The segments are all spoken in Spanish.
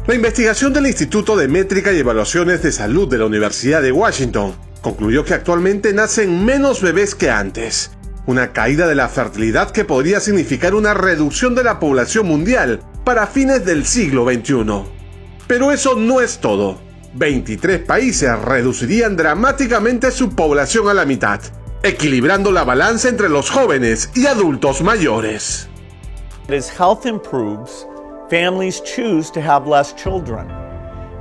La investigación del Instituto de Métrica y Evaluaciones de Salud de la Universidad de Washington concluyó que actualmente nacen menos bebés que antes, una caída de la fertilidad que podría significar una reducción de la población mundial para fines del siglo XXI. Pero eso no es todo. 23 países reducirían dramáticamente su población a la mitad, equilibrando la balanza entre los jóvenes y adultos mayores. As health improves, families choose to have less children.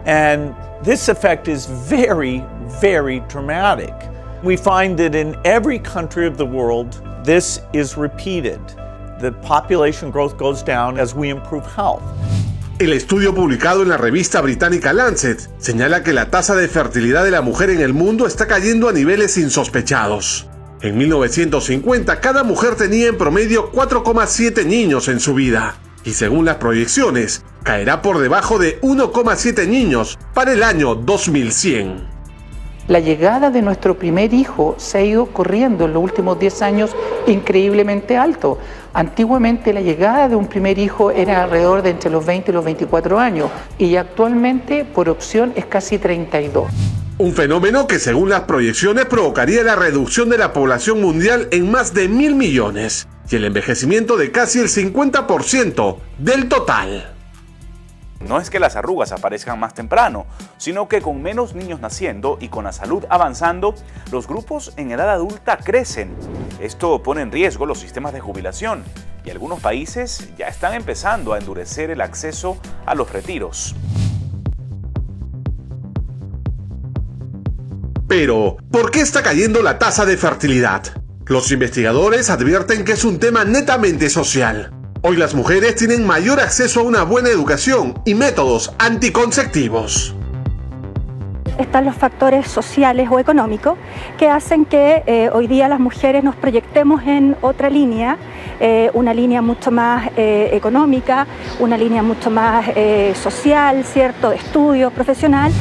And this effect is very, very dramatic. We find that in every country of the world, this is repeated. The population growth goes down as we improve health. El estudio publicado en la revista británica Lancet señala que la tasa de fertilidad de la mujer en el mundo está cayendo a niveles insospechados. En 1950, cada mujer tenía en promedio 4,7 niños en su vida, y según las proyecciones, caerá por debajo de 1,7 niños para el año 2100. La llegada de nuestro primer hijo se ha ido corriendo en los últimos 10 años increíblemente alto. Antiguamente la llegada de un primer hijo era alrededor de entre los 20 y los 24 años y actualmente por opción es casi 32. Un fenómeno que según las proyecciones provocaría la reducción de la población mundial en más de 1.000 millones y el envejecimiento de casi el 50% del total. No es que las arrugas aparezcan más temprano, sino que con menos niños naciendo y con la salud avanzando, los grupos en edad adulta crecen. Esto pone en riesgo los sistemas de jubilación y algunos países ya están empezando a endurecer el acceso a los retiros. Pero, ¿por qué está cayendo la tasa de fertilidad? Los investigadores advierten que es un tema netamente social. Hoy las mujeres tienen mayor acceso a una buena educación y métodos anticonceptivos. Están los factores sociales o económicos que hacen que hoy día las mujeres nos proyectemos en otra línea, una línea mucho más económica, una línea mucho más social, ¿cierto?, de estudio profesional.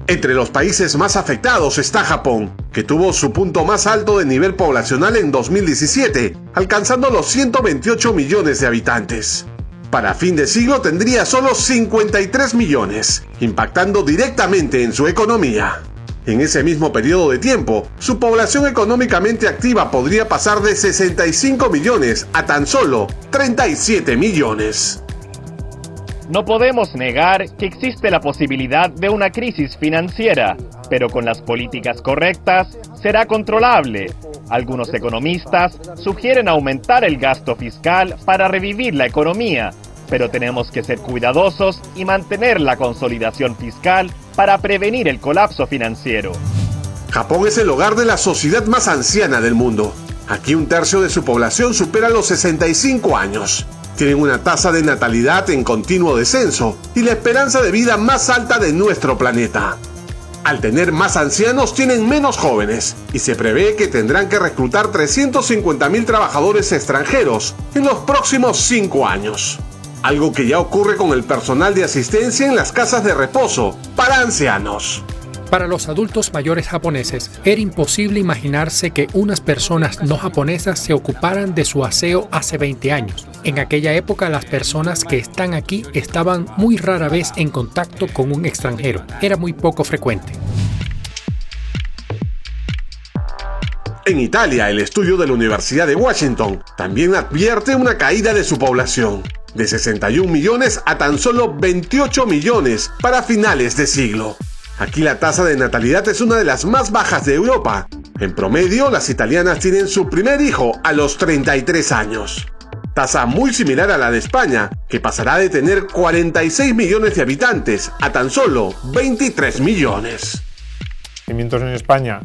Entre los países más afectados está Japón, que tuvo su punto más alto de nivel poblacional en 2017, alcanzando los 128 millones de habitantes. Para fin de siglo tendría solo 53 millones, impactando directamente en su economía. En ese mismo periodo de tiempo, su población económicamente activa podría pasar de 65 millones a tan solo 37 millones. No podemos negar que existe la posibilidad de una crisis financiera, pero con las políticas correctas será controlable. Algunos economistas sugieren aumentar el gasto fiscal para revivir la economía, pero tenemos que ser cuidadosos y mantener la consolidación fiscal para prevenir el colapso financiero. Japón es el hogar de la sociedad más anciana del mundo. Aquí un tercio de su población supera los 65 años. Tienen una tasa de natalidad en continuo descenso y la esperanza de vida más alta de nuestro planeta. Al tener más ancianos, tienen menos jóvenes y se prevé que tendrán que reclutar 350.000 trabajadores extranjeros en los próximos 5 años. Algo que ya ocurre con el personal de asistencia en las casas de reposo para ancianos. Para los adultos mayores japoneses, era imposible imaginarse que unas personas no japonesas se ocuparan de su aseo hace 20 años. En aquella época, las personas que están aquí estaban muy rara vez en contacto con un extranjero. Era muy poco frecuente. En Italia, el estudio de la Universidad de Washington también advierte una caída de su población, de 61 millones a tan solo 28 millones para finales de siglo. Aquí la tasa de natalidad es una de las más bajas de Europa. En promedio, las italianas tienen su primer hijo a los 33 años. Tasa muy similar a la de España, que pasará de tener 46 millones de habitantes a tan solo 23 millones. Nacimientos en España,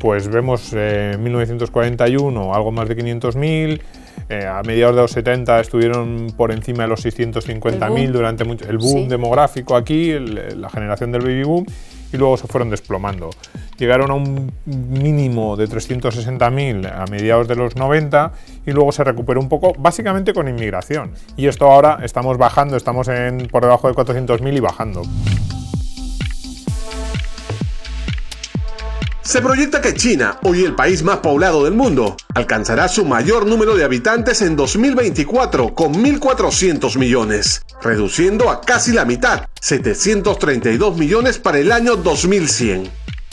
pues vemos en 1941 algo más de 500.000. A mediados de los 70 estuvieron por encima de los 650.000 durante mucho el boom demográfico aquí, la generación del baby boom, y luego se fueron desplomando. Llegaron a un mínimo de 360.000 a mediados de los 90 y luego se recuperó un poco, básicamente con inmigración. Y esto ahora estamos bajando, estamos por debajo de 400.000 y bajando. Se proyecta que China, hoy el país más poblado del mundo, alcanzará su mayor número de habitantes en 2024 con 1.400 millones, reduciendo a casi la mitad, 732 millones para el año 2100.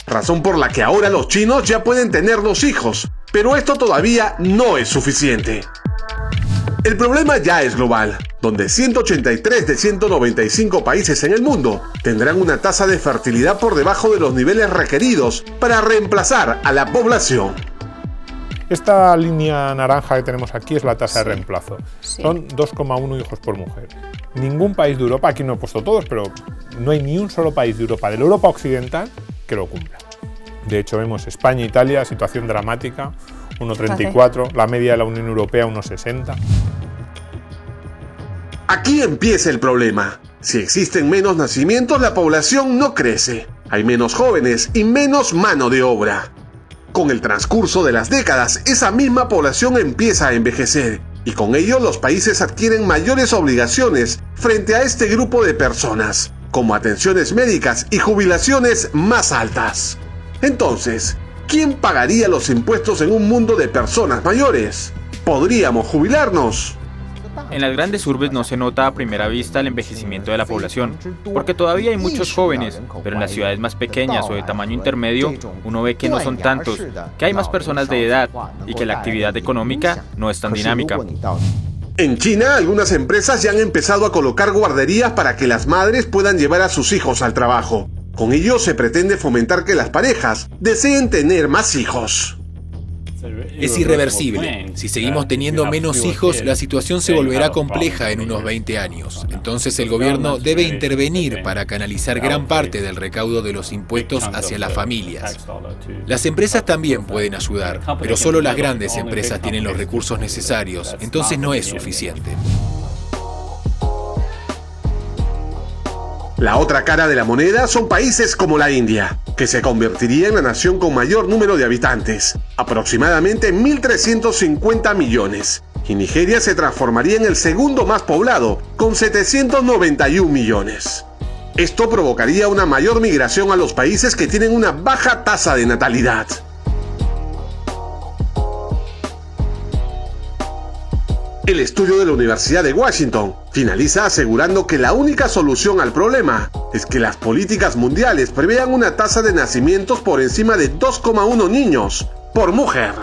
Razón por la que ahora los chinos ya pueden tener 2 hijos, pero esto todavía no es suficiente. El problema ya es global, donde 183 de 195 países en el mundo tendrán una tasa de fertilidad por debajo de los niveles requeridos para reemplazar a la población. Esta línea naranja que tenemos aquí es la tasa de reemplazo. Son 2,1 hijos por mujer. Ningún país de Europa, aquí no he puesto todos, pero no hay ni un solo país de Europa, de la Europa occidental, que lo cumpla. De hecho, vemos España e Italia, situación dramática, 1,34, la media de la Unión Europea 1,60. Aquí empieza el problema. Si existen menos nacimientos, la población no crece. Hay menos jóvenes y menos mano de obra. Con el transcurso de las décadas, esa misma población empieza a envejecer y con ello los países adquieren mayores obligaciones frente a este grupo de personas, como atenciones médicas y jubilaciones más altas. Entonces, ¿quién pagaría los impuestos en un mundo de personas mayores? ¿Podríamos jubilarnos? En las grandes urbes no se nota a primera vista el envejecimiento de la población, porque todavía hay muchos jóvenes, pero en las ciudades más pequeñas o de tamaño intermedio, uno ve que no son tantos, que hay más personas de edad y que la actividad económica no es tan dinámica. En China, algunas empresas ya han empezado a colocar guarderías para que las madres puedan llevar a sus hijos al trabajo. Con ello se pretende fomentar que las parejas deseen tener más hijos. Es irreversible. Si seguimos teniendo menos hijos, la situación se volverá compleja en unos 20 años. Entonces el gobierno debe intervenir para canalizar gran parte del recaudo de los impuestos hacia las familias. Las empresas también pueden ayudar, pero solo las grandes empresas tienen los recursos necesarios, entonces no es suficiente. La otra cara de la moneda son países como la India, que se convertiría en la nación con mayor número de habitantes, aproximadamente 1.350 millones, y Nigeria se transformaría en el segundo más poblado, con 791 millones. Esto provocaría una mayor migración a los países que tienen una baja tasa de natalidad. El estudio de la Universidad de Washington finaliza asegurando que la única solución al problema es que las políticas mundiales prevean una tasa de nacimientos por encima de 2,1 niños por mujer.